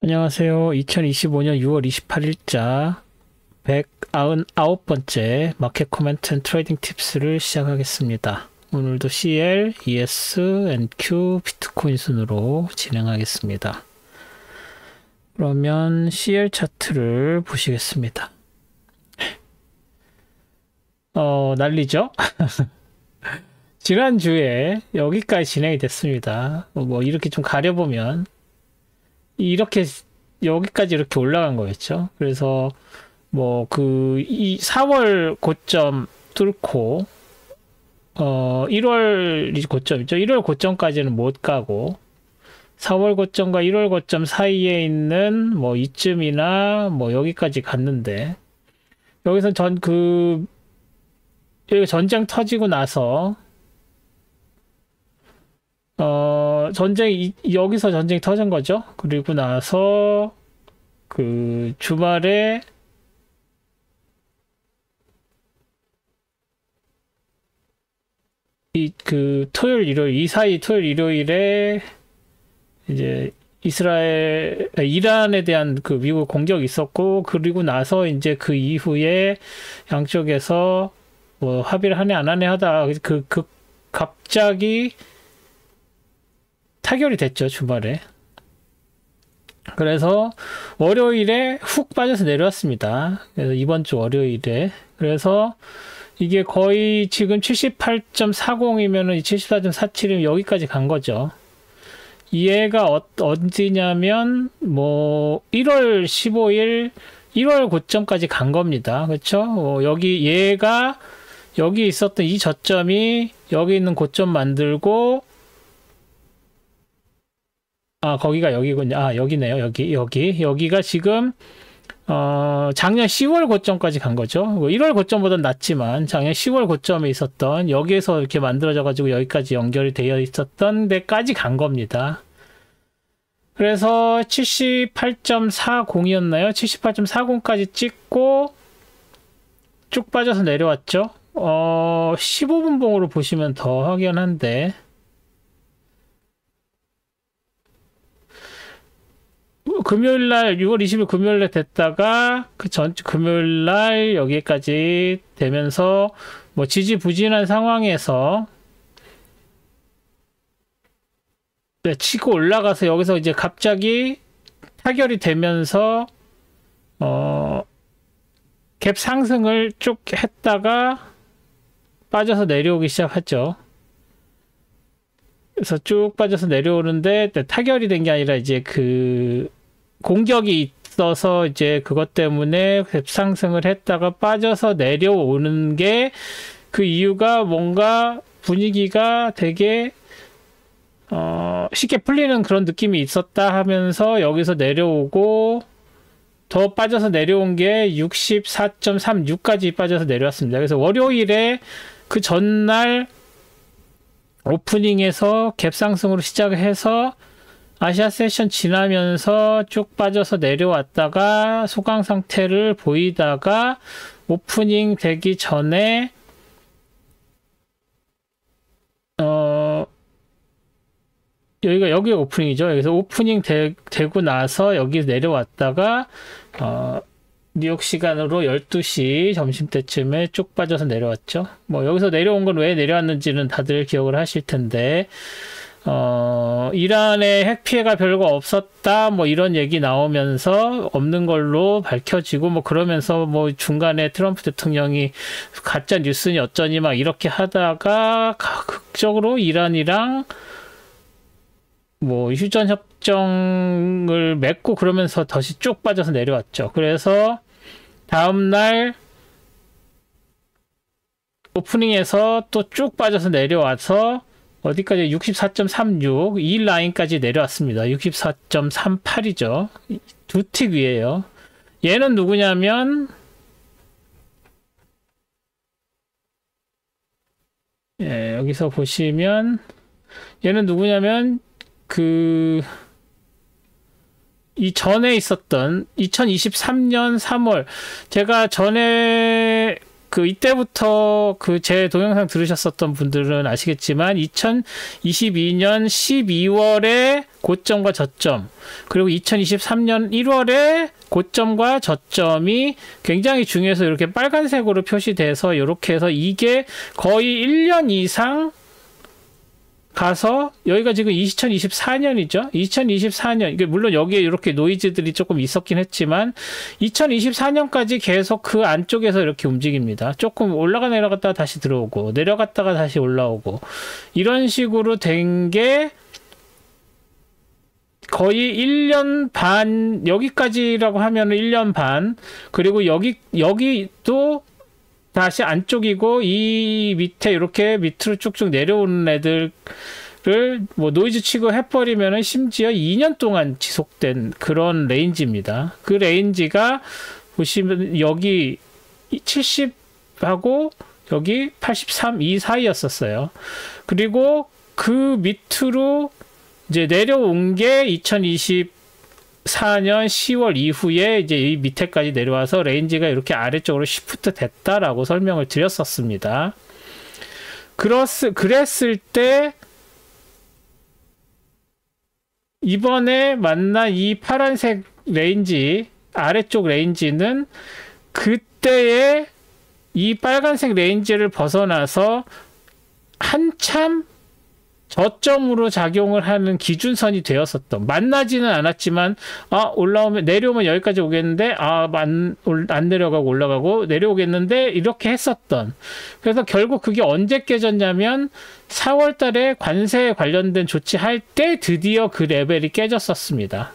안녕하세요. 2025년 6월 28일자 199번째 마켓 코멘트 앤 트레이딩 팁스를 시작하겠습니다. 오늘도 CL, ES, NQ, 비트코인 순으로 진행하겠습니다. 그러면 CL 차트를 보시겠습니다. 난리죠? 지난주에 여기까지 진행이 됐습니다. 뭐 이렇게 좀 가려보면 이렇게 여기까지 이렇게 올라간 거였죠. 그래서 뭐 이 4월 고점 뚫고 1월 고점이죠. 1월 고점까지는 못 가고 4월 고점과 1월 고점 사이에 있는 뭐 이쯤이나 뭐 여기까지 갔는데, 여기서 여기 전쟁 터지고 나서 여기서 전쟁이 터진 거죠. 그리고 나서 그 주말에 토요일, 일요일, 이 사이 토요일, 일요일에 이제 이란에 대한 그 미국 공격이 있었고, 그리고 나서 이제 그 이후에 양쪽에서 뭐 합의를 하네 안 하네 하다 갑자기 타결이 됐죠, 주말에. 그래서 월요일에 훅 빠져서 내려왔습니다. 그래서 이번 주 월요일에. 그래서 이게 거의 지금 78.40이면은 74.47이면 여기까지 간 거죠. 얘가 어디냐면 뭐 1월 15일 1월 고점까지 간 겁니다. 그렇죠? 얘가 여기 있었던 이 저점이 여기 있는 고점 만들고, 거기가 여기군요. 여기네요. 여기가 지금 작년 10월 고점까지 간 거죠. 1월 고점보다는 낮지만 작년 10월 고점에 있었던, 여기에서 이렇게 만들어져 가지고 여기까지 연결이 되어 있었던 데까지 간 겁니다. 그래서 78.40이었나요? 78.40까지 찍고 쭉 빠져서 내려왔죠. 15분 봉으로 보시면 더 확연한데, 금요일날 6월 20일 금요일날 됐다가 그 전주 금요일날 여기까지 되면서 뭐 지지부진한 상황에서 치고 올라가서 여기서 이제 갑자기 타결이 되면서 갭 상승을 쭉 했다가 빠져서 내려오기 시작했죠. 그래서 쭉 빠져서 내려오는데 타결이 된 게 아니라 이제 공격이 있어서 이제 그것 때문에 상승을 했다가 빠져서 내려오는 게, 그 이유가 뭔가 분위기가 되게 쉽게 풀리는 그런 느낌이 있었다 하면서 여기서 내려오고, 더 빠져서 내려온 게 64.36까지 빠져서 내려왔습니다. 그래서 월요일에 그 전날 오프닝에서 갭 상승으로 시작을 해서 아시아 세션 지나면서 쭉 빠져서 내려왔다가 소강 상태를 보이다가 오프닝 되기 전에 여기가 오프닝이죠. 여기서 오프닝 되고 나서 여기 내려왔다가 뉴욕 시간으로 12시 점심때쯤에 쭉 빠져서 내려왔죠. 뭐 여기서 내려온 건 왜 내려왔는지는 다들 기억을 하실 텐데, 이란에 핵 피해가 별거 없었다 뭐 이런 얘기 나오면서 없는 걸로 밝혀지고, 뭐 그러면서 뭐 중간에 트럼프 대통령이 가짜 뉴스니 어쩌니 막 이렇게 하다가 극적으로 이란이랑 뭐 휴전 협정을 맺고 그러면서 다시 쭉 빠져서 내려왔죠. 그래서 다음날 오프닝에서 또 쭉 빠져서 내려와서 어디까지 64.36 이 라인까지 내려왔습니다. 64.38이죠. 두 틱 위에요. 얘는 누구냐면 여기서 보시면 얘는 누구냐면 이 전에 있었던 2023년 3월, 제가 전에 이때부터 제 동영상 들으셨었던 분들은 아시겠지만 2022년 12월에 고점과 저점, 그리고 2023년 1월에 고점과 저점이 굉장히 중요해서 이렇게 빨간색으로 표시돼서 이렇게 해서 이게 거의 1년 이상 가서 여기가 지금 2024년이죠. 2024년, 이게 물론 여기에 이렇게 노이즈들이 조금 있었긴 했지만 2024년까지 계속 그 안쪽에서 이렇게 움직입니다. 조금 올라가 내려갔다가 다시 들어오고 내려갔다가 다시 올라오고 이런 식으로 된 게 거의 1년 반, 여기까지라고 하면 1년 반, 그리고 여기도 다시 안쪽이고 이 밑에 이렇게 밑으로 쭉쭉 내려오는 애들을 뭐 노이즈 치고 해버리면은 심지어 2년 동안 지속된 그런 레인지입니다. 그 레인지가 보시면 여기 70하고 여기 83 이 사이였었어요. 그리고 그 밑으로 이제 내려온 게 2024년 10월 이후에 이제 이 밑에까지 내려와서 레인지가 이렇게 아래쪽으로 시프트 됐다라고 설명을 드렸었습니다. 그랬을 때 이번에 만난 이 파란색 레인지, 아래쪽 레인지는 그때의 이 빨간색 레인지를 벗어나서 한참 저점으로 작용을 하는 기준선이 되었었던, 만나지는 않았지만 내려오면 여기까지 오겠는데 안 내려가고 올라가고 내려오겠는데 이렇게 했었던, 그래서 결국 그게 언제 깨졌냐면 4월 달에 관세에 관련된 조치할 때 드디어 그 레벨이 깨졌었습니다.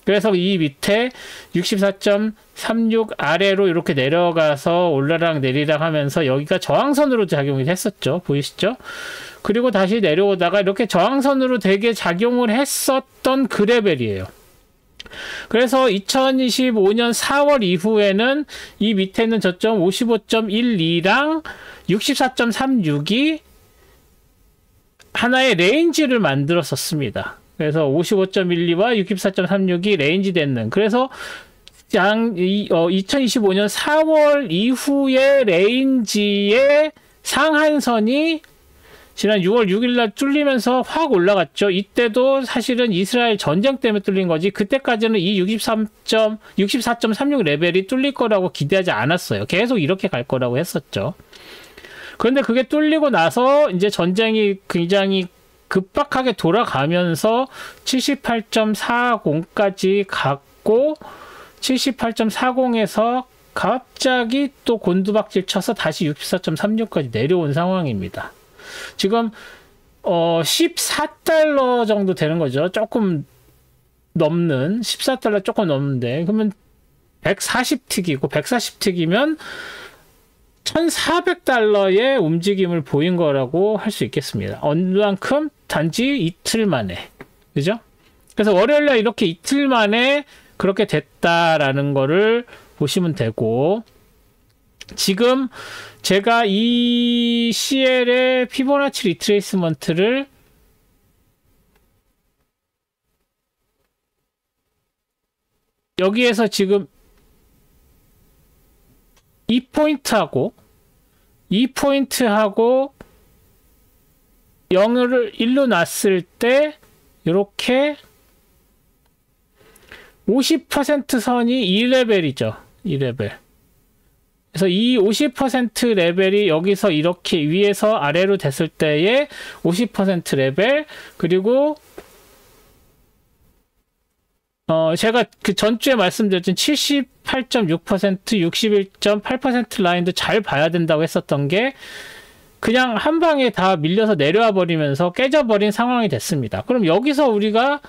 그래서 이 밑에 64.36 아래로 이렇게 내려가서 올라락 내리락 하면서 여기가 저항선으로 작용이 했었죠. 보이시죠? 그리고 다시 내려오다가 이렇게 저항선으로 되게 작용을 했었던 그 레벨이에요. 그래서 2025년 4월 이후에는 이 밑에 있는 저점 55.12랑 64.36이 하나의 레인지를 만들었었습니다. 그래서 55.12와 64.36이 레인지 됐는, 그래서 2025년 4월 이후의 레인지의 상한선이 지난 6월 6일 날 뚫리면서 확 올라갔죠. 이때도 사실은 이스라엘 전쟁 때문에 뚫린 거지, 그때까지는 이 64.36 레벨이 뚫릴 거라고 기대하지 않았어요. 계속 이렇게 갈 거라고 했었죠. 그런데 그게 뚫리고 나서 이제 전쟁이 굉장히 급박하게 돌아가면서 78.40까지 갔고 78.40에서 갑자기 또 곤두박질 쳐서 다시 64.36까지 내려온 상황입니다. 지금 14달러 정도 되는 거죠. 조금 넘는, 14달러 조금 넘는데, 그러면 140틱이고 140틱이면 1400달러의 움직임을 보인 거라고 할 수 있겠습니다. 얼만큼? 단지 이틀 만에. 그죠? 그래서 월요일날 이렇게 이틀 만에 그렇게 됐다라는 거를 보시면 되고, 지금 제가 이 CL의 피보나치 리트레이스먼트를 여기에서 지금 2포인트하고 0을 1로 놨을 때 이렇게 50% 선이 2레벨이죠. 2레벨. 그래서 이 50% 레벨이 여기서 이렇게 위에서 아래로 됐을 때의 50% 레벨, 그리고 제가 그 전주에 말씀드렸던 78.6%, 61.8% 라인도 잘 봐야 된다고 했었던 게 그냥 한 방에 다 밀려서 내려와 버리면서 깨져버린 상황이 됐습니다. 그럼 여기서 우리가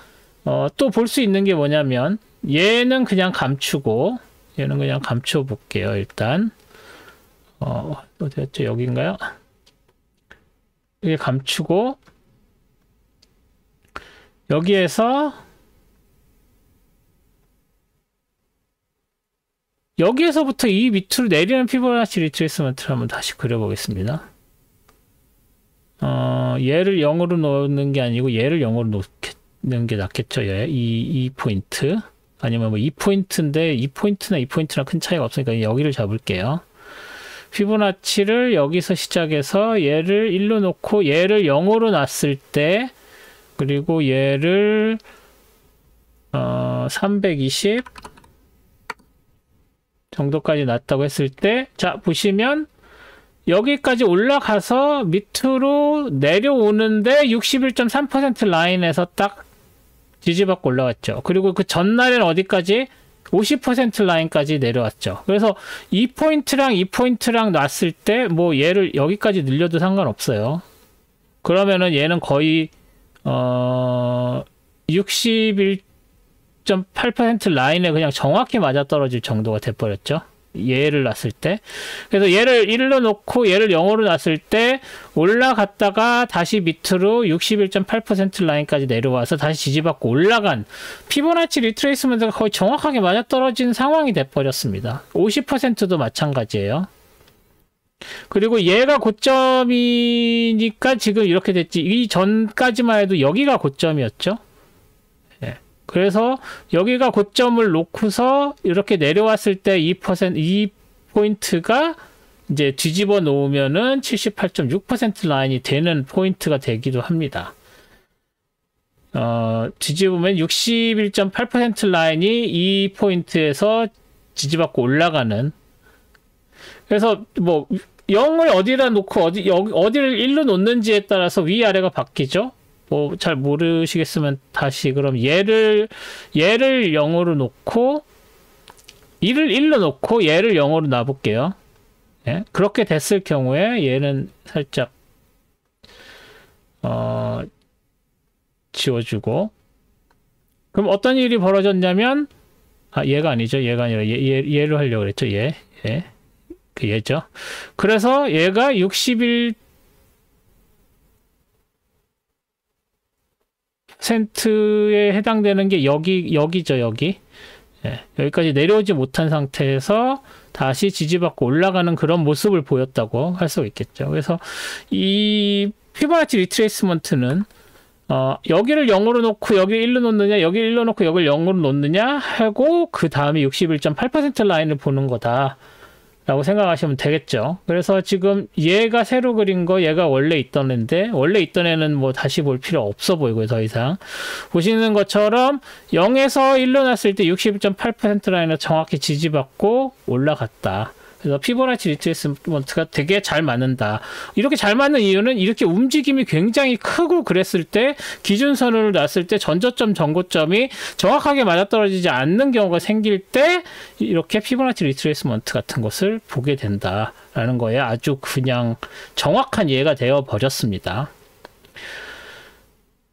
또 볼 수 있는 게 뭐냐면, 얘는 그냥 감추고, 얘는 그냥 감춰 볼게요. 일단 어디였죠? 여기인가요? 이게 감추고, 여기에서부터 이 밑으로 내리는 피보나치 리트레이스먼트를 한번 다시 그려보겠습니다. 얘를 0으로 놓는 게 아니고 얘를 0으로 놓는 게 낫겠죠. 이 포인트, 아니면 뭐 2포인트인데 2포인트나 큰 차이가 없으니까 여기를 잡을게요. 피보나치를 여기서 시작해서 얘를 1로 놓고 얘를 0으로 놨을 때, 그리고 얘를 320 정도까지 놨다고 했을 때, 자 보시면 여기까지 올라가서 밑으로 내려오는데 61.3% 라인에서 딱 지지받고 올라왔죠. 그리고 그 전날에는 어디까지? 50% 라인까지 내려왔죠. 그래서 이 포인트랑 놨을 때 뭐 얘를 여기까지 늘려도 상관없어요. 그러면은 얘는 거의 61.8% 라인에 그냥 정확히 맞아떨어질 정도가 돼버렸죠. 얘를 놨을 때. 그래서 얘를 1로 놓고 얘를 0으로 놨을 때 올라갔다가 다시 밑으로 61.8% 라인까지 내려와서 다시 지지받고 올라간 피보나치 리트레이스먼트가 거의 정확하게 맞아떨어진 상황이 돼버렸습니다. 50%도 마찬가지예요. 그리고 얘가 고점이니까 지금 이렇게 됐지. 이 전까지만 해도 여기가 고점이었죠. 그래서 여기가 고점을 놓고서 이렇게 내려왔을 때 2% 포인트가 이제 뒤집어 놓으면은 78.6% 라인이 되는 포인트가 되기도 합니다. 뒤집으면 61.8% 라인이 이 포인트에서 지지받고 올라가는. 그래서 뭐 0을 어디다 놓고 어디를 1로 놓는지에 따라서 위아래가 바뀌죠. 뭐 잘 모르시겠으면 다시 그럼 얘를 0으로 놓고 이를 1로 놓고 얘를 0으로 놔볼게요. 예? 그렇게 됐을 경우에 얘는 살짝 지워주고, 그럼 어떤 일이 벌어졌냐면, 얘가 아니죠. 얘가 아니라 얘로 하려고 그랬죠. 그 얘죠. 그래서 얘가 61%에 해당되는 게 여기죠. 여기. 여기까지 내려오지 못한 상태에서 다시 지지받고 올라가는 그런 모습을 보였다고 할 수 있겠죠. 그래서 이 피보나치 리트레이스먼트는 여기를 0으로 놓고 여기를 1로 놓느냐, 여기를 1로 놓고 여기를 0으로 놓느냐 하고 그 다음에 61.8% 라인을 보는 거다 라고 생각하시면 되겠죠. 그래서 지금 얘가 새로 그린 거, 얘가 원래 있던 애인데, 원래 있던 애는 뭐 다시 볼 필요 없어 보이고요, 더 이상. 보시는 것처럼 0에서 1로 놨을 때 61.8% 라인을 정확히 지지받고 올라갔다. 그래서 피보나치 리트레이스먼트가 되게 잘 맞는다. 이렇게 잘 맞는 이유는 이렇게 움직임이 굉장히 크고 그랬을 때 기준선을 놨을 때 전저점, 전고점이 정확하게 맞아떨어지지 않는 경우가 생길 때 이렇게 피보나치 리트레이스먼트 같은 것을 보게 된다라는 거에 아주 그냥 정확한 예가 되어 버렸습니다.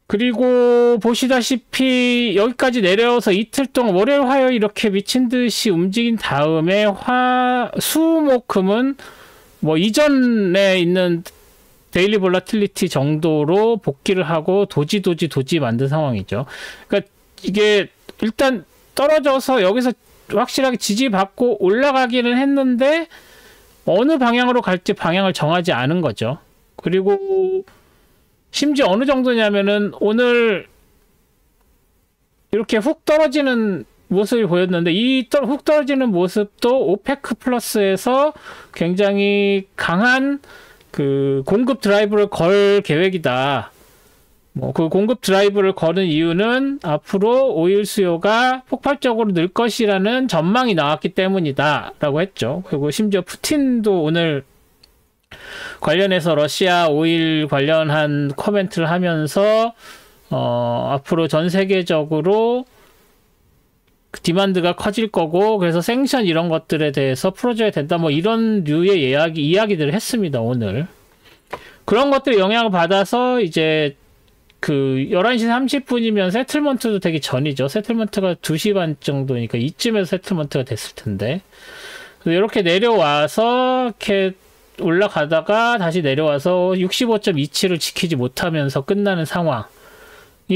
그리고 보시다시피 여기까지 내려와서 이틀 동안 월요일 화요일 이렇게 미친 듯이 움직인 다음에 수목금은 뭐 이전에 있는 데일리 볼라틸리티 정도로 복귀를 하고 도지 만든 상황이죠. 그러니까 이게 일단 떨어져서 여기서 확실하게 지지받고 올라가기는 했는데 어느 방향으로 갈지 방향을 정하지 않은 거죠. 그리고 심지어 어느 정도냐면은 오늘 이렇게 훅 떨어지는 모습이 보였는데 이 훅 떨어지는 모습도 오페크 플러스에서 굉장히 강한 그 공급 드라이브를 걸 계획이다. 뭐 그 공급 드라이브를 거는 이유는 앞으로 오일 수요가 폭발적으로 늘 것이라는 전망이 나왔기 때문이다 라고 했죠. 그리고 심지어 푸틴도 오늘 관련해서 러시아 오일 관련한 코멘트를 하면서 앞으로 전 세계적으로 디만드가 커질 거고 그래서 생션 이런 것들에 대해서 풀어줘야 된다 뭐 이런 류의 이야기들을 했습니다. 오늘 그런 것들이 영향을 받아서 이제 그 11시 30분이면 세틀먼트도 되기 전이죠. 세틀먼트가 2시 반 정도니까 이쯤에서 세틀먼트가 됐을 텐데 이렇게 내려와서 이렇게 올라가다가 다시 내려와서 65.27을 지키지 못하면서 끝나는 상황이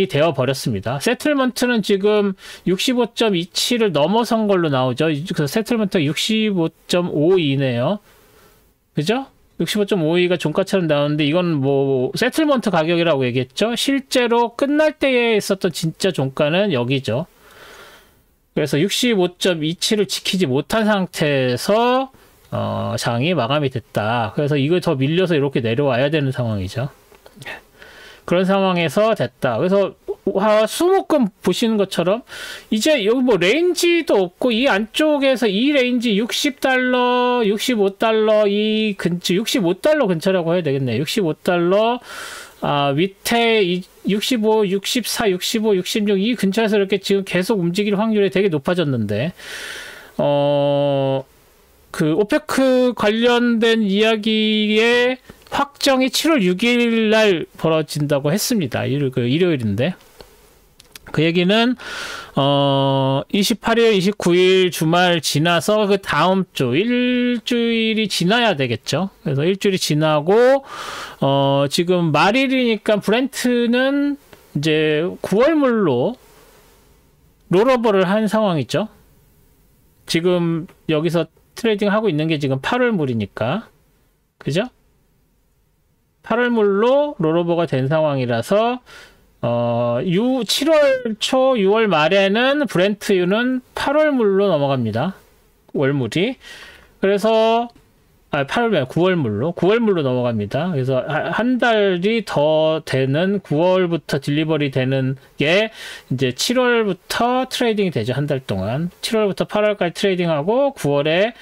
되어 버렸습니다. 세틀먼트는 지금 65.27을 넘어선 걸로 나오죠. 그래서 세틀먼트가 65.52네요. 그죠? 65.52가 종가처럼 나오는데 이건 뭐 세틀먼트 가격이라고 얘기했죠. 실제로 끝날 때에 있었던 진짜 종가는 여기죠. 그래서 65.27을 지키지 못한 상태에서 장이 마감이 됐다. 그래서 이걸 더 밀려서 이렇게 내려와야 되는 상황이죠. 그런 상황에서 됐다. 그래서 수목금 보시는 것처럼 이제 여기 뭐 레인지도 없고 이 안쪽에서 이 레인지 60달러, 65달러 이 근처 65달러 근처라고 해야 되겠네. 65달러 밑에 65, 64, 65, 66 이 근처에서 이렇게 지금 계속 움직일 확률이 되게 높아졌는데 그 오페크 관련된 이야기의 확정이 7월 6일 날 벌어진다고 했습니다. 일요일인데. 그 얘기는 28일, 29일 주말 지나서 그 다음 주 일주일이 지나야 되겠죠. 그래서 일주일이 지나고 지금 말일이니까 브렌트는 이제 9월물로 롤오버를 한 상황이죠. 지금 여기서 트레이딩 하고 있는 게 지금 8월물이니까 그죠? 8월물로 롤오버가 된 상황이라서 7월 초 6월 말에는 브렌트유는 8월물로 넘어갑니다. 월물이. 그래서 9월물로 넘어갑니다. 그래서 한 달이 더 되는 9월부터 딜리버리 되는 게 이제 7월부터 트레이딩이 되죠. 한 달 동안. 7월부터 8월까지 트레이딩하고 9월에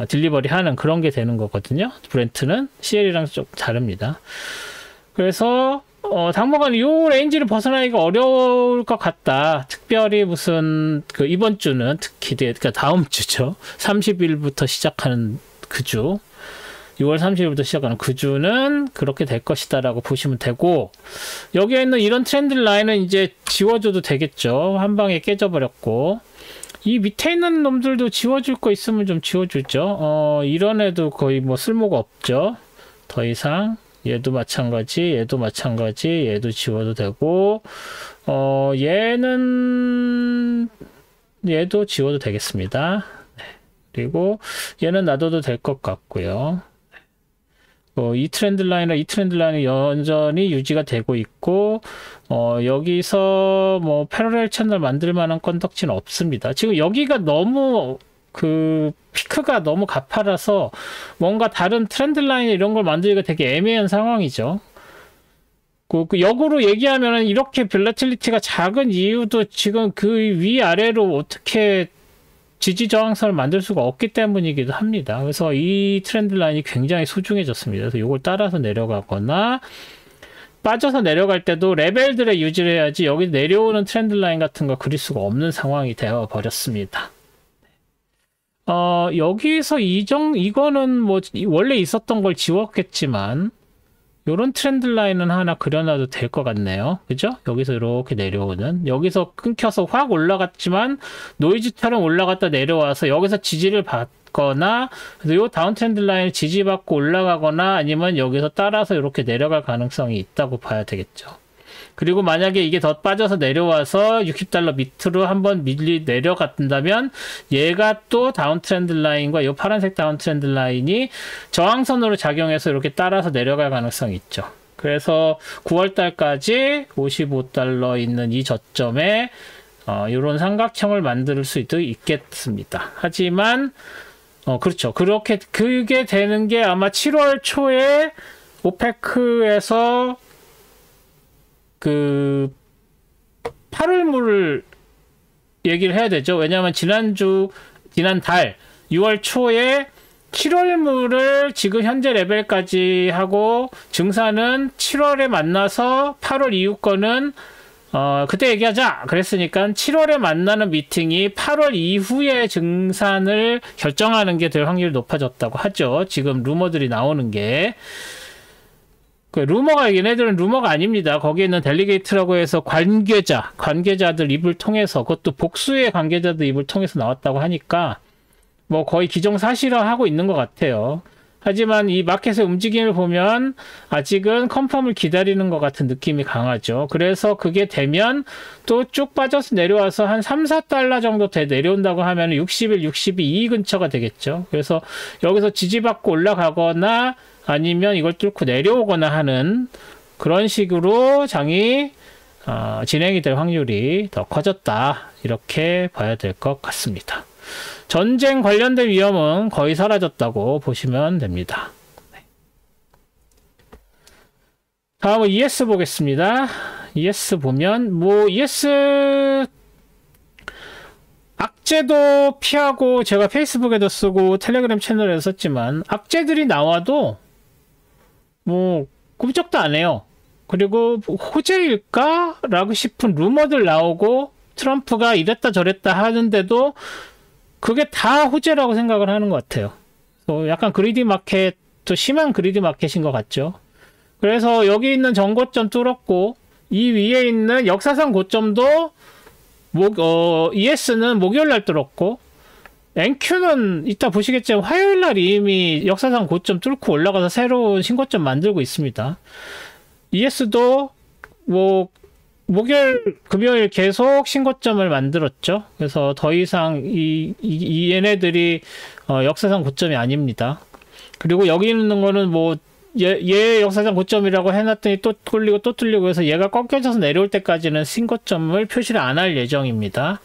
딜리버리 하는 그런 게 되는 거거든요. 브렌트는 CL이랑 좀 다릅니다. 그래서 당분간 이 레인지를 벗어나기가 어려울 것 같다. 특별히 무슨 이번 주는 특히 그러니까 다음 주죠. 30일부터 시작하는 그 주, 6월 30일부터 시작하는 그 주는 그렇게 될 것이다라고 보시면 되고 여기에 있는 이런 트렌드 라인은 이제 지워줘도 되겠죠. 한 방에 깨져버렸고 이 밑에 있는 놈들도 지워줄 거 있으면 좀 지워주죠. 이런 애도 거의 뭐 쓸모가 없죠. 더 이상. 얘도 마찬가지, 얘도 마찬가지, 얘도 지워도 되고, 얘도 지워도 되겠습니다. 네. 그리고 얘는 놔둬도 될 것 같고요. 이 트렌드 라인은 여전히 유지가 되고 있고, 여기서 뭐 패러렐 채널 만들 만한 건덕지는 없습니다. 지금 여기가 너무 피크가 너무 가파라서 뭔가 다른 트렌드 라인 이런 걸 만들기가 되게 애매한 상황이죠. 역으로 얘기하면은 이렇게 볼라틸리티가 작은 이유도 지금 그 위아래로 어떻게 지지 저항선을 만들 수가 없기 때문이기도 합니다. 그래서 이 트렌드 라인이 굉장히 소중해졌습니다. 그래서 이걸 따라서 내려가거나 빠져서 내려갈 때도 레벨들에 유지를 해야지 여기 내려오는 트렌드 라인 같은 거 그릴 수가 없는 상황이 되어 버렸습니다. 여기서 이거는 뭐 원래 있었던 걸 지웠겠지만 요런 트렌드 라인은 하나 그려놔도 될 것 같네요. 그죠? 여기서 이렇게 내려오는 여기서 끊겨서 확 올라갔지만 노이즈처럼 올라갔다 내려와서 여기서 지지를 받거나 그래서 요 다운 트렌드 라인을 지지받고 올라가거나 아니면 여기서 따라서 이렇게 내려갈 가능성이 있다고 봐야 되겠죠. 그리고 만약에 이게 더 빠져서 내려와서 60달러 밑으로 한번 내려간다면 얘가 또 다운 트렌드 라인과 이 파란색 다운 트렌드 라인이 저항선으로 작용해서 이렇게 따라서 내려갈 가능성이 있죠. 그래서 9월달까지 55달러 있는 이 저점에 이런 삼각형을 만들 수도 있겠습니다. 하지만 그렇죠. 그게 되는 게 아마 7월 초에 오페크에서 8월물을 얘기를 해야 되죠. 왜냐하면 지난달 6월 초에 7월물을 지금 현재 레벨까지 하고 증산은 7월에 만나서 8월 이후 거는 그때 얘기하자 그랬으니까 7월에 만나는 미팅이 8월 이후에 증산을 결정하는 게 될 확률이 높아졌다고 하죠. 지금 루머들이 나오는 게 루머가 얘네들은 루머가 아닙니다. 거기에 있는 델리게이트라고 해서 관계자들 입을 통해서 그것도 복수의 관계자들 입을 통해서 나왔다고 하니까 뭐 거의 기정사실화하고 있는 것 같아요. 하지만 이 마켓의 움직임을 보면 아직은 컨펌을 기다리는 것 같은 느낌이 강하죠. 그래서 그게 되면 또 쭉 빠져서 내려와서 한 3, 4달러 정도 내려온다고 하면 61, 62 근처가 되겠죠. 그래서 여기서 지지받고 올라가거나 아니면 이걸 뚫고 내려오거나 하는 그런 식으로 장이 진행이 될 확률이 더 커졌다. 이렇게 봐야 될 것 같습니다. 전쟁 관련된 위험은 거의 사라졌다고 보시면 됩니다. 다음은 ES 보겠습니다. ES 보면 뭐 ES 악재도 피하고, 제가 페이스북에도 쓰고 텔레그램 채널에도 썼지만 악재들이 나와도 뭐 꿈쩍도 안 해요. 그리고 호재일까? 라고 싶은 루머들 나오고 트럼프가 이랬다 저랬다 하는데도 그게 다 호재라고 생각을 하는 것 같아요. 약간 그리디 마켓, 또 심한 그리디 마켓인 것 같죠. 그래서 여기 있는 전고점 뚫었고, 이 위에 있는 역사상 고점도 ES는 목요일날 뚫었고, NQ는 이따 보시겠지만 화요일날 이미 역사상 고점 뚫고 올라가서 새로운 신고점 만들고 있습니다. ES도 뭐 목요일, 금요일 계속 신고점을 만들었죠. 그래서 더 이상 얘네들이 역사상 고점이 아닙니다. 그리고 여기 있는 거는 뭐 얘 역사상 고점이라고 해놨더니 또 뚫리고 또 뚫리고 해서 얘가 꺾여져서 내려올 때까지는 신고점을 표시를 안 할 예정입니다.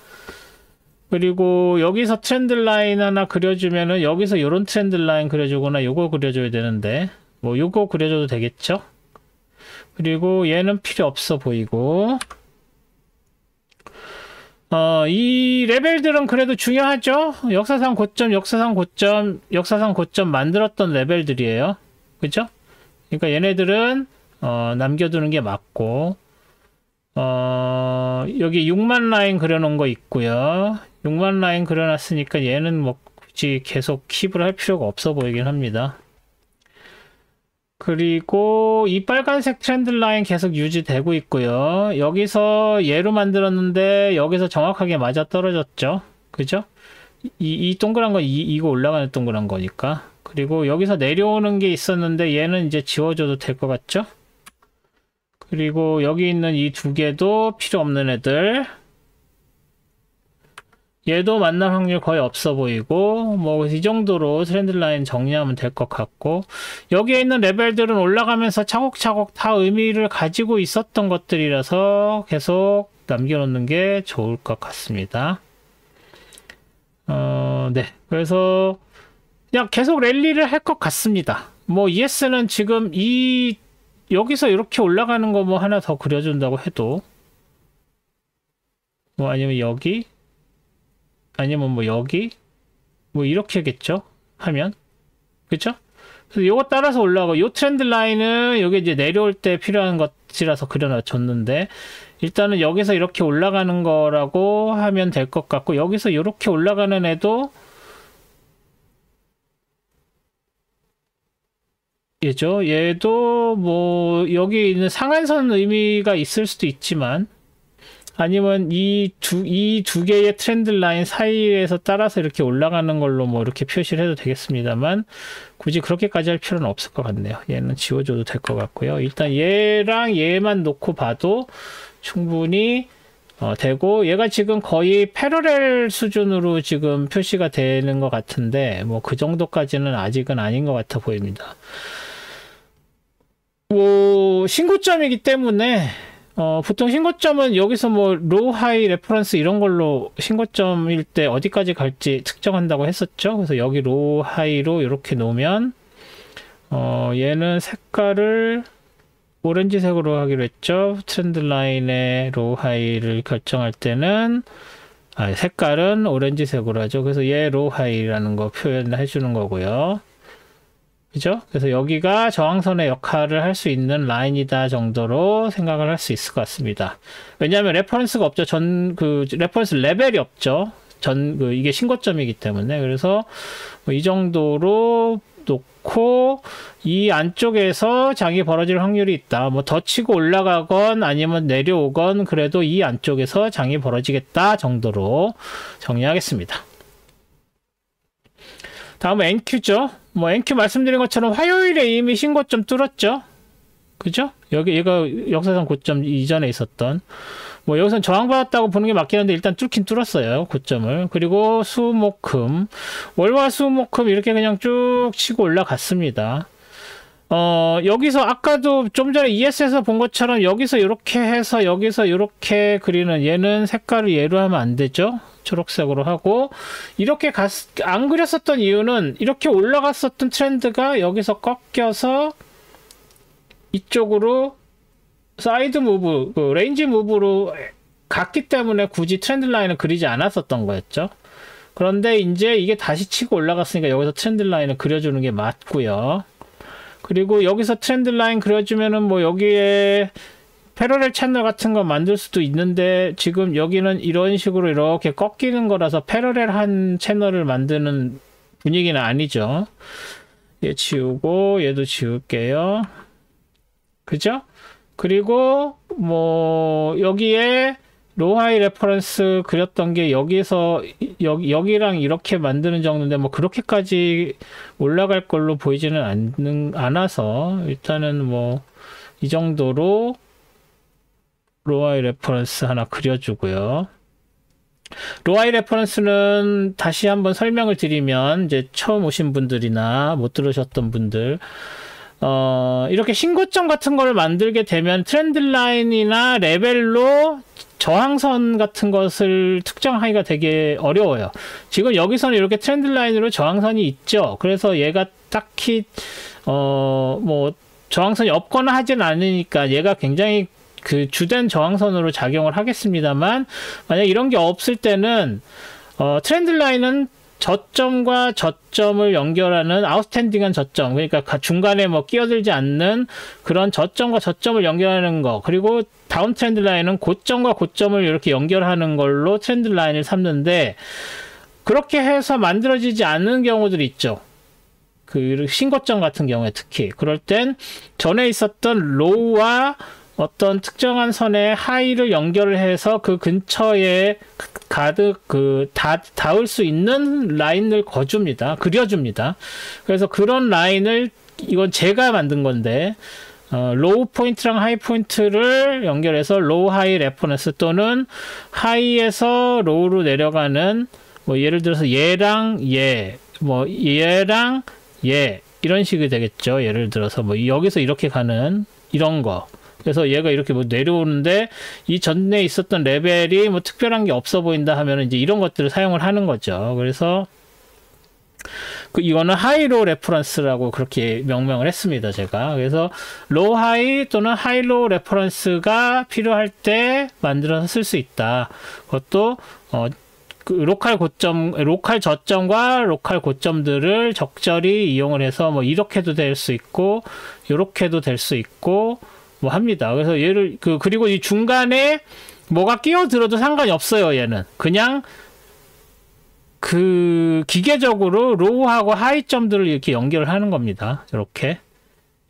그리고 여기서 트렌드 라인 하나 그려주면은 여기서 이런 트렌드 라인 그려주거나 요거 그려줘야 되는데 뭐 요거 그려줘도 되겠죠. 그리고 얘는 필요 없어 보이고, 이 레벨들은 그래도 중요하죠. 역사상 고점 만들었던 레벨들이에요. 그죠? 그러니까 얘네들은 남겨두는 게 맞고, 여기 6만 라인 그려놓은 거 있고요. 6만 라인 그려놨으니까 얘는 뭐 굳이 계속 킵을 할 필요가 없어 보이긴 합니다. 그리고 이 빨간색 트렌드 라인 계속 유지되고 있고요. 여기서 얘로 만들었는데 여기서 정확하게 맞아 떨어졌죠. 그죠? 이 동그란 건 이거 올라가는 동그란 거니까. 그리고 여기서 내려오는 게 있었는데 얘는 이제 지워줘도 될 것 같죠? 그리고 여기 있는 이 두 개도 필요 없는 애들, 얘도 만날 확률 거의 없어 보이고, 뭐 이 정도로 트렌드 라인 정리하면 될 것 같고, 여기에 있는 레벨들은 올라가면서 차곡차곡 다 의미를 가지고 있었던 것들이라서 계속 남겨놓는 게 좋을 것 같습니다. 네. 그래서 그냥 계속 랠리를 할 것 같습니다. 뭐 ES는 지금 여기서 이렇게 올라가는 거 뭐 하나 더 그려준다고 해도, 뭐 아니면 여기, 아니면 뭐 여기, 뭐 이렇게겠죠? 하면. 그쵸? 그래서 요거 따라서 올라가고, 요 트렌드 라인은 여기 이제 내려올 때 필요한 것이라서 그려놨었는데, 일단은 여기서 이렇게 올라가는 거라고 하면 될 것 같고, 여기서 이렇게 올라가는 애도 얘도 뭐 여기 있는 상한선 의미가 있을 수도 있지만, 아니면 이 두 개의 트렌드 라인 사이에서 따라서 이렇게 올라가는 걸로 뭐 이렇게 표시를 해도 되겠습니다만, 굳이 그렇게까지 할 필요는 없을 것 같네요. 얘는 지워줘도 될 것 같고요. 일단 얘랑 얘만 놓고 봐도 충분히 되고, 얘가 지금 거의 패러렐 수준으로 지금 표시가 되는 것 같은데, 뭐 그 정도까지는 아직은 아닌 것 같아 보입니다. 뭐 신고점이기 때문에 보통 신고점은 여기서 뭐 로우 하이 레퍼런스 이런 걸로 신고점일 때 어디까지 갈지 측정한다고 했었죠. 그래서 여기 로우 하이로 이렇게 놓으면 얘는 색깔을 오렌지색으로 하기로 했죠. 트렌드 라인의 로우 하이를 결정할 때는 색깔은 오렌지색으로 하죠. 그래서 얘 로우 하이라는 거 표현해 주는 거고요. 그죠? 그래서 여기가 저항선의 역할을 할 수 있는 라인이다 정도로 생각을 할 수 있을 것 같습니다. 왜냐하면 레퍼런스가 없죠. 레퍼런스 레벨이 없죠. 이게 신고점이기 때문에. 그래서 이 정도로 놓고, 이 안쪽에서 장이 벌어질 확률이 있다. 뭐 더 치고 올라가건 아니면 내려오건 그래도 이 안쪽에서 장이 벌어지겠다 정도로 정리하겠습니다. 다음은 NQ죠. 뭐 NQ 말씀드린 것처럼 화요일에 이미 신고점 뚫었죠. 그죠? 얘가 역사상 고점 이전에 있었던, 뭐 여기선 저항받았다고 보는 게 맞긴 한데 일단 뚫긴 뚫었어요, 고점을. 그리고 수목금, 월화 수목금 이렇게 그냥 쭉 치고 올라갔습니다. 여기서 아까도 좀 전에 ES에서 본 것처럼 여기서 이렇게 해서 여기서 이렇게 그리는, 얘는 색깔을 얘로 하면 안 되죠. 초록색으로 하고, 이렇게 안 그렸었던 이유는 이렇게 올라갔었던 트렌드가 여기서 꺾여서 이쪽으로 사이드 무브, 그 레인지 무브로 갔기 때문에 굳이 트렌드 라인을 그리지 않았었던 거였죠. 그런데 이제 이게 다시 치고 올라갔으니까 여기서 트렌드 라인을 그려주는 게 맞고요. 그리고 여기서 트렌드 라인 그려주면은 뭐 여기에 패러렐 채널 같은 거 만들 수도 있는데, 지금 여기는 이런 식으로 이렇게 꺾이는 거라서 패러렐한 채널을 만드는 분위기는 아니죠. 얘 지우고 얘도 지울게요. 그죠? 그리고 뭐 여기에 로하이 레퍼런스 그렸던 게 여기서 여기랑 이렇게 만드는 정도인데 뭐 그렇게까지 올라갈 걸로 보이지는 않아서 일단은 뭐 이 정도로 로하이 레퍼런스 하나 그려주고요. 로하이 레퍼런스는 다시 한번 설명을 드리면, 이제 처음 오신 분들이나 못 들으셨던 분들, 이렇게 신고점 같은 걸 만들게 되면 트렌드 라인이나 레벨로 저항선 같은 것을 특정하기가 되게 어려워요. 지금 여기서는 이렇게 트렌드 라인으로 저항선이 있죠. 그래서 얘가 딱히 뭐 저항선이 없거나 하진 않으니까 얘가 굉장히 그 주된 저항선으로 작용을 하겠습니다만, 만약 이런 게 없을 때는 트렌드 라인은 저점과 저점을 연결하는 아웃스탠딩한 저점, 그러니까 중간에 뭐 끼어들지 않는 그런 저점과 저점을 연결하는 거, 그리고 다운 트렌드 라인은 고점과 고점을 이렇게 연결하는 걸로 트렌드 라인을 삼는데, 그렇게 해서 만들어지지 않는 경우들이 있죠. 그 신고점 같은 경우에 특히 그럴 땐 전에 있었던 로우와 어떤 특정한 선의 하이를 연결을 해서 그 근처에 가득 닿을 수 있는 라인을 그려줍니다. 그래서 그런 라인을, 이건 제가 만든 건데, 로우 포인트랑 하이 포인트를 연결해서 로우 하이 레퍼런스, 또는 하이에서 로우로 내려가는, 뭐 예를 들어서 얘랑 얘, 뭐 얘랑 얘, 이런 식이 되겠죠. 예를 들어서 뭐 여기서 이렇게 가는 이런 거. 그래서 얘가 이렇게 뭐 내려오는데 이 전에 있었던 레벨이 뭐 특별한 게 없어 보인다 하면 이제 이런 것들을 사용을 하는 거죠. 그래서 이거는 하이로 레퍼런스라고 그렇게 명명을 했습니다, 제가. 그래서 로우 하이 또는 하이 로우 레퍼런스가 필요할 때 만들어서 쓸 수 있다. 그것도 그 로컬 저점과 로컬 고점들을 적절히 이용을 해서 뭐 이렇게도 될 수 있고 이렇게도 될 수 있고 뭐 합니다. 그래서 얘를 그리고 이 중간에 뭐가 끼어들어도 상관이 없어요. 얘는 그냥 그 기계적으로 로우하고 하이점들을 이렇게 연결을 하는 겁니다. 이렇게.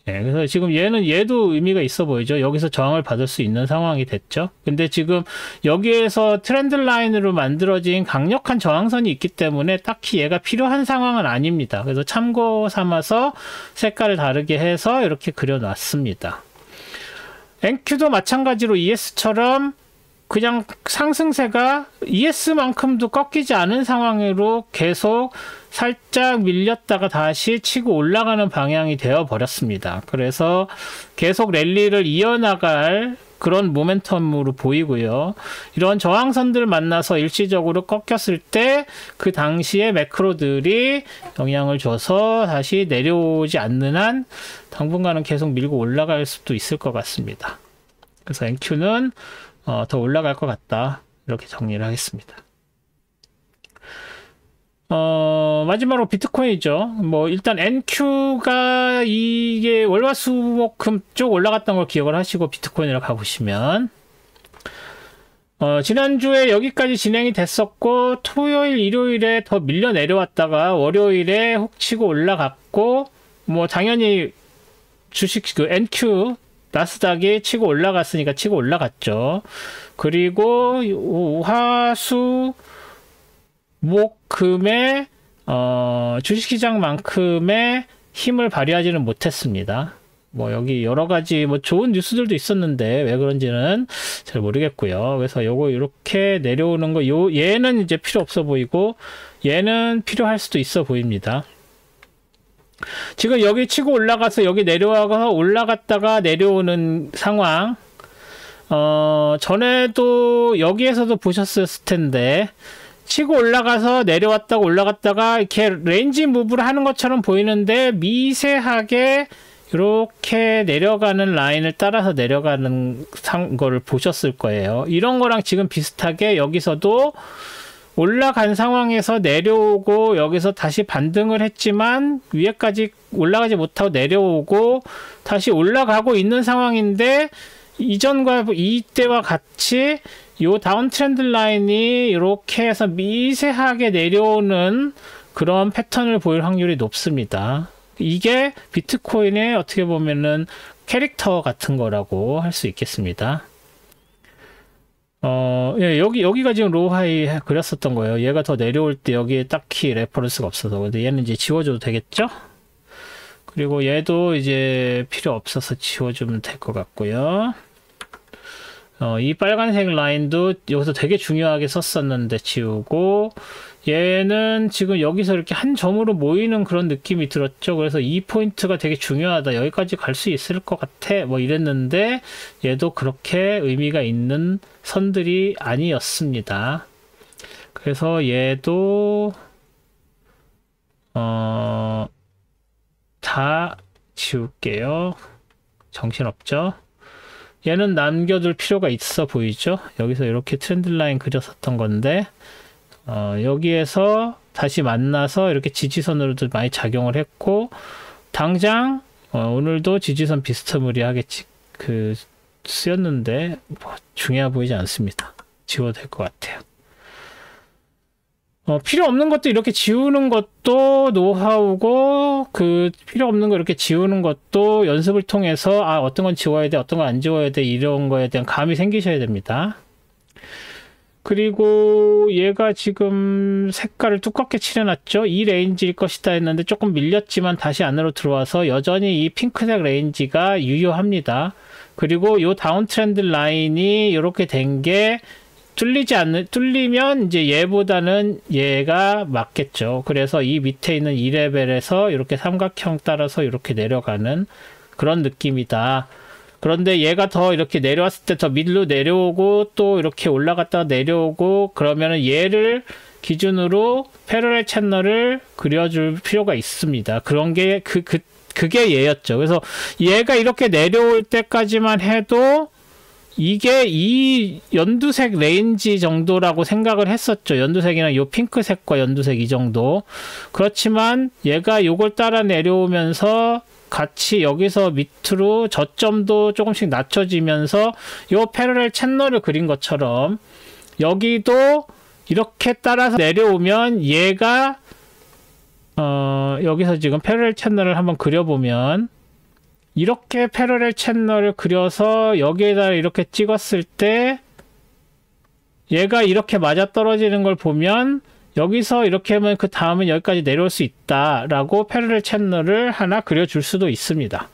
예, 그래서 지금 얘도 의미가 있어 보이죠. 여기서 저항을 받을 수 있는 상황이 됐죠. 근데 지금 여기에서 트렌드 라인으로 만들어진 강력한 저항선이 있기 때문에 딱히 얘가 필요한 상황은 아닙니다. 그래서 참고 삼아서 색깔을 다르게 해서 이렇게 그려놨습니다. NQ도 마찬가지로 ES처럼 그냥 상승세가 ES만큼도 꺾이지 않은 상황으로 계속 살짝 밀렸다가 다시 치고 올라가는 방향이 되어 버렸습니다. 그래서 계속 랠리를 이어나갈 그런 모멘텀으로 보이고요. 이런 저항선들 만나서 일시적으로 꺾였을 때 그 당시에 매크로들이 영향을 줘서 다시 내려오지 않는 한 당분간은 계속 밀고 올라갈 수도 있을 것 같습니다. 그래서 NQ는 더 올라갈 것 같다, 이렇게 정리를 하겠습니다. 마지막으로 비트코인이죠. 뭐 일단 NQ가 이게 월화수목금 쭉 올라갔던 걸 기억을 하시고 비트코인으로 가보시면, 지난주에 여기까지 진행이 됐었고 토요일 일요일에 더 밀려 내려왔다가 월요일에 훅 치고 올라갔고, 뭐 당연히 주식 NQ 나스닥이 치고 올라갔으니까 치고 올라갔죠. 그리고 화수 목금에 주식시장만큼의 힘을 발휘하지는 못했습니다. 뭐 여기 여러 가지 뭐 좋은 뉴스들도 있었는데 왜 그런지는 잘 모르겠고요. 그래서 요거 이렇게 내려오는 거, 얘는 이제 필요 없어 보이고 얘는 필요할 수도 있어 보입니다. 지금 여기 치고 올라가서 여기 내려와서 올라갔다가 내려오는 상황, 전에도 여기에서도 보셨을 텐데, 치고 올라가서 내려왔다가 올라갔다가 이렇게 레인지 무브를 하는 것처럼 보이는데 미세하게 이렇게 내려가는 라인을 따라서 내려가는 거를 보셨을 거예요. 이런 거랑 지금 비슷하게 여기서도 올라간 상황에서 내려오고 여기서 다시 반등을 했지만 위에까지 올라가지 못하고 내려오고 다시 올라가고 있는 상황인데 이전과 이때와 같이 요 다운 트렌드 라인이 이렇게 해서 미세하게 내려오는 그런 패턴을 보일 확률이 높습니다. 이게 비트코인의 어떻게 보면은 캐릭터 같은 거라고 할 수 있겠습니다. 예, 여기가 지금 로우 하이 그렸었던 거예요. 얘가 더 내려올 때 여기에 딱히 레퍼런스가 없어서. 근데 얘는 이제 지워줘도 되겠죠? 그리고 얘도 이제 필요 없어서 지워주면 될 것 같고요. 이 빨간색 라인도 여기서 되게 중요하게 썼었는데 지우고, 얘는 지금 여기서 이렇게 한 점으로 모이는 그런 느낌이 들었죠. 그래서 이 포인트가 되게 중요하다. 여기까지 갈 수 있을 것 같아. 뭐 이랬는데 얘도 그렇게 의미가 있는 선들이 아니었습니다. 그래서 얘도 다 지울게요. 정신없죠? 얘는 남겨둘 필요가 있어 보이죠? 여기서 이렇게 트렌드 라인 그렸었던 건데 여기에서 다시 만나서 이렇게 지지선으로도 많이 작용을 했고, 당장 오늘도 지지선 비스무리하게 쓰였는데 뭐 중요해 보이지 않습니다. 지워도 될 것 같아요. 필요 없는 것도 이렇게 지우는 것도 노하우고, 필요 없는 거 이렇게 지우는 것도 연습을 통해서 어떤 건 지워야 돼, 어떤 건 안 지워야 돼, 이런 거에 대한 감이 생기셔야 됩니다. 그리고 얘가 지금 색깔을 두껍게 칠해놨죠. 이 레인지일 것이다 했는데 조금 밀렸지만 다시 안으로 들어와서 여전히 이 핑크색 레인지가 유효합니다. 그리고 이 다운 트렌드 라인이 이렇게 된 게 뚫리면 이제 얘보다는 얘가 맞겠죠. 그래서 이 밑에 있는 2레벨에서 이렇게 삼각형 따라서 이렇게 내려가는 그런 느낌이다. 그런데 얘가 더 이렇게 내려왔을 때 더 밑으로 내려오고 또 이렇게 올라갔다가 내려오고 그러면은 얘를 기준으로 패러렐 채널을 그려줄 필요가 있습니다. 그런 게 그게 얘였죠. 그래서 얘가 이렇게 내려올 때까지만 해도 이게 이 연두색 레인지 정도라고 생각을 했었죠. 연두색이나 요 핑크색과 연두색 이 정도. 그렇지만 얘가 요걸 따라 내려오면서 같이 여기서 밑으로 저점도 조금씩 낮춰지면서 요 패러렐 채널을 그린 것처럼 여기도 이렇게 따라서 내려오면 얘가 여기서 지금 패러렐 채널을 한번 그려보면 이렇게 패러렐 채널을 그려서 여기에다 이렇게 찍었을 때 얘가 이렇게 맞아떨어지는 걸 보면 여기서 이렇게 하면 그 다음은 여기까지 내려올 수 있다라고 패러렐 채널을 하나 그려줄 수도 있습니다.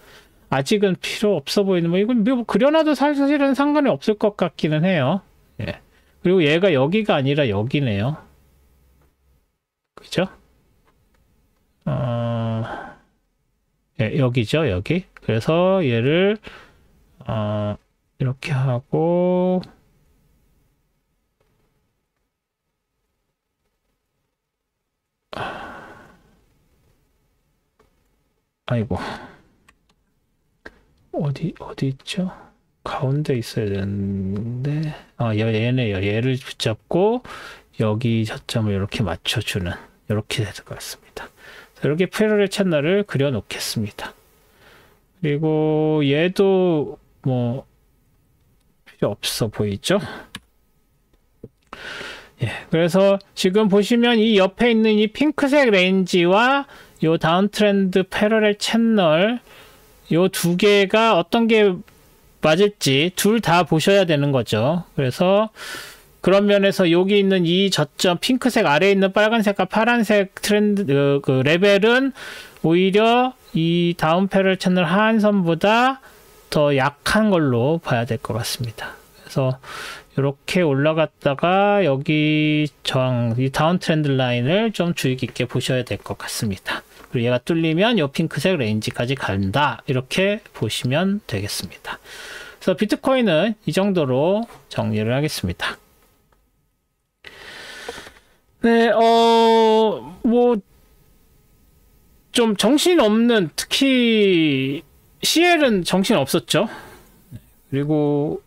아직은 필요 없어 보이는 뭐 이건 뭐 그려놔도 사실은 상관이 없을 것 같기는 해요. 예. 그리고 얘가 여기가 아니라 여기네요. 그죠? 예, 여기죠, 여기. 그래서 얘를 이렇게 하고 아이고 어디 있죠? 가운데 있어야 되는데 얘네요. 얘를 붙잡고 여기 저점을 이렇게 맞춰주는 이렇게 될 것 같습니다. 이렇게 패러렐 채널을 그려 놓겠습니다. 그리고 얘도 뭐 필요 없어 보이죠? 예, 그래서 지금 보시면 이 옆에 있는 이 핑크색 레인지와 요 다운 트렌드 패러렐 채널 요 두 개가 어떤 게 맞을지 둘 다 보셔야 되는 거죠. 그래서 그런 면에서 여기 있는 이 저점 핑크색 아래에 있는 빨간색과 파란색 트렌드 그 레벨은 오히려 이 다운 패러렐 채널 하한선보다 더 약한 걸로 봐야 될 것 같습니다. 그래서 이렇게 올라갔다가 여기 저항 이 다운 트렌드 라인을 좀 주의 깊게 보셔야 될 것 같습니다. 그리고 얘가 뚫리면 이 핑크색 레인지까지 간다. 이렇게 보시면 되겠습니다. 그래서 비트코인은 이 정도로 정리를 하겠습니다. 네, 뭐, 좀 정신없는, 특히, CL은 정신 없었죠. 그리고,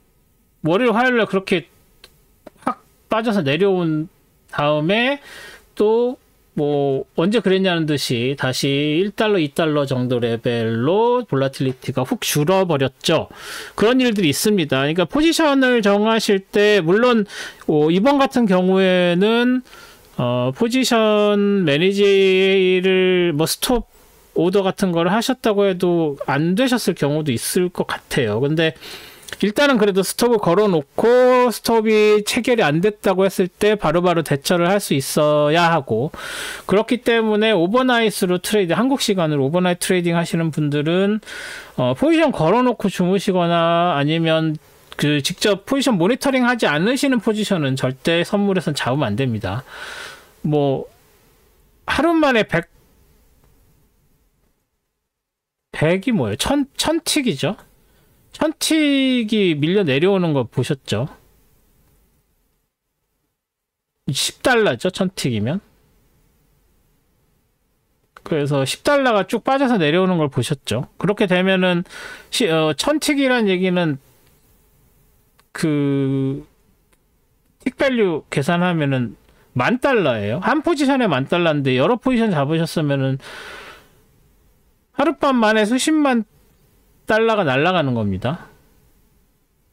월요일, 화요일날 그렇게 확 빠져서 내려온 다음에, 또, 뭐, 언제 그랬냐는 듯이 다시 1달러, 2달러 정도 레벨로 볼라틸리티가 훅 줄어버렸죠. 그런 일들이 있습니다. 그러니까 포지션을 정하실 때, 물론, 이번 같은 경우에는, 포지션 매니지를 뭐 스톱 오더 같은 걸 하셨다고 해도 안 되셨을 경우도 있을 것 같아요. 근데 일단은 그래도 스톱을 걸어놓고 스톱이 체결이 안 됐다고 했을 때 바로바로 대처를 할 수 있어야 하고, 그렇기 때문에 오버나잇으로 트레이드, 한국 시간으로 오버나잇 트레이딩 하시는 분들은 포지션 걸어놓고 주무시거나 아니면 그 직접 포지션 모니터링 하지 않으시는 포지션은 절대 선물에선 잡으면 안 됩니다. 뭐 하루 만에 100이 뭐예요? 1000틱이죠. 1000틱이 밀려 내려오는 거 보셨죠? 10달러죠, 1000틱이면. 그래서 10달러가 쭉 빠져서 내려오는 걸 보셨죠. 그렇게 되면은 1000틱이란 얘기는 그 틱밸류 계산하면은 $10,000예요. 한 포지션에 $10,000인데 여러 포지션 잡으셨으면은 하룻밤 만에 수십만 달러가 날아가는 겁니다.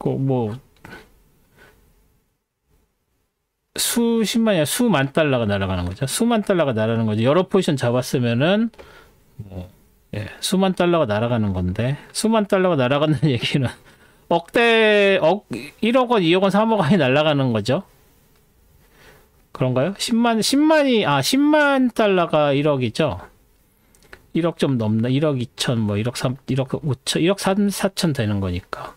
뭐 수십만이 아니라 수만 달러가 날아가는 거죠. 수만 달러가 날아가는 거죠. 여러 포지션 잡았으면은 수만 달러가 날아가는 건데, 수만 달러가 날아가는 얘기는 1억 원, 2억 원, 3억 원이 날아가는 거죠. 그런가요? 10만 달러가 1억이죠. 1억 좀 넘나? 1억 2천, 뭐 1억 3, 1억 5천, 1억 3, 4천 되는 거니까.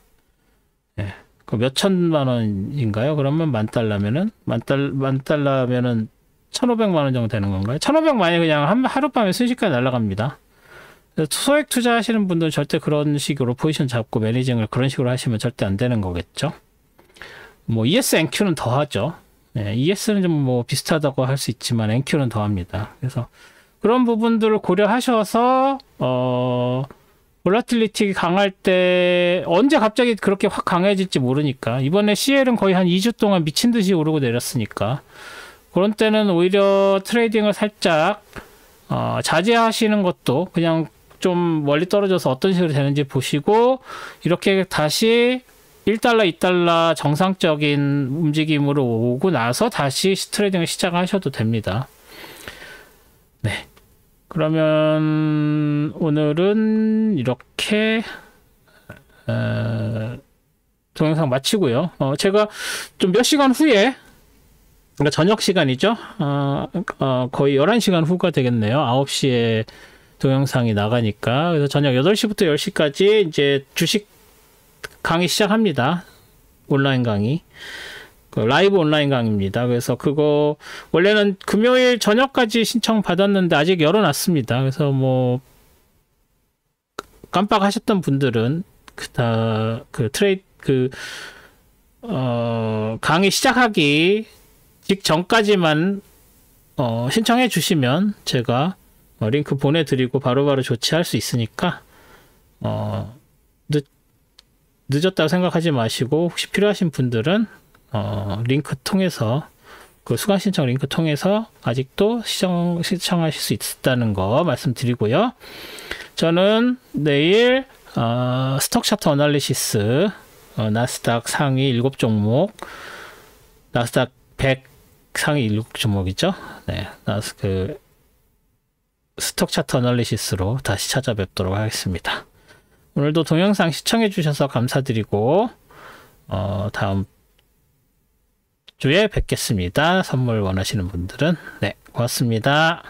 예. 그 몇 천만 원인가요? 그러면 $10,000면은, $10,000면은 1,500만 원 정도 되는 건가요? 1,500만이 그냥 하룻밤에 순식간에 날아갑니다. 소액 투자하시는 분들은 절대 그런 식으로 포지션 잡고 매니징을 그런 식으로 하시면 절대 안 되는 거겠죠. 뭐 ES, NQ는 더 하죠. 네, ES는 좀 뭐 비슷하다고 할 수 있지만 NQ는 더 합니다. 그래서 그런 부분들을 고려하셔서 볼라틸리티 강할 때 언제 갑자기 그렇게 확 강해질지 모르니까, 이번에 CL은 거의 한 2주 동안 미친 듯이 오르고 내렸으니까 그런 때는 오히려 트레이딩을 살짝 자제하시는 것도, 그냥 좀 멀리 떨어져서 어떤 식으로 되는지 보시고 이렇게 다시 1달러, 2달러 정상적인 움직임으로 오고 나서 다시 트레이딩을 시작하셔도 됩니다. 네. 그러면 오늘은 이렇게 동영상 마치고요. 제가 좀 몇 시간 후에, 그러니까 저녁 시간이죠. 거의 11시간 후가 되겠네요. 9시에 동영상이 나가니까. 그래서 저녁 8시부터 10시까지 이제 주식 강의 시작합니다. 온라인 강의. 라이브 온라인 강의입니다. 그래서 그거 원래는 금요일 저녁까지 신청 받았는데 아직 열어놨습니다. 그래서 뭐 깜빡하셨던 분들은 강의 시작하기 직전까지만 신청해 주시면 제가 링크 보내드리고 바로바로 조치할 수 있으니까 늦었다고 생각하지 마시고, 혹시 필요하신 분들은 링크 통해서, 그 수강 신청 링크 통해서 아직도 신청하실 수 있다는 거 말씀드리고요. 저는 내일 스톡 차트 어널리시스, 나스닥 상위 7종목, 나스닥 100 상위 7종목이죠. 네, 스톡 차트 어널리시스로 다시 찾아뵙도록 하겠습니다. 오늘도 동영상 시청해 주셔서 감사드리고 다음 주에 뵙겠습니다. 선물 원하시는 분들은. 네, 고맙습니다.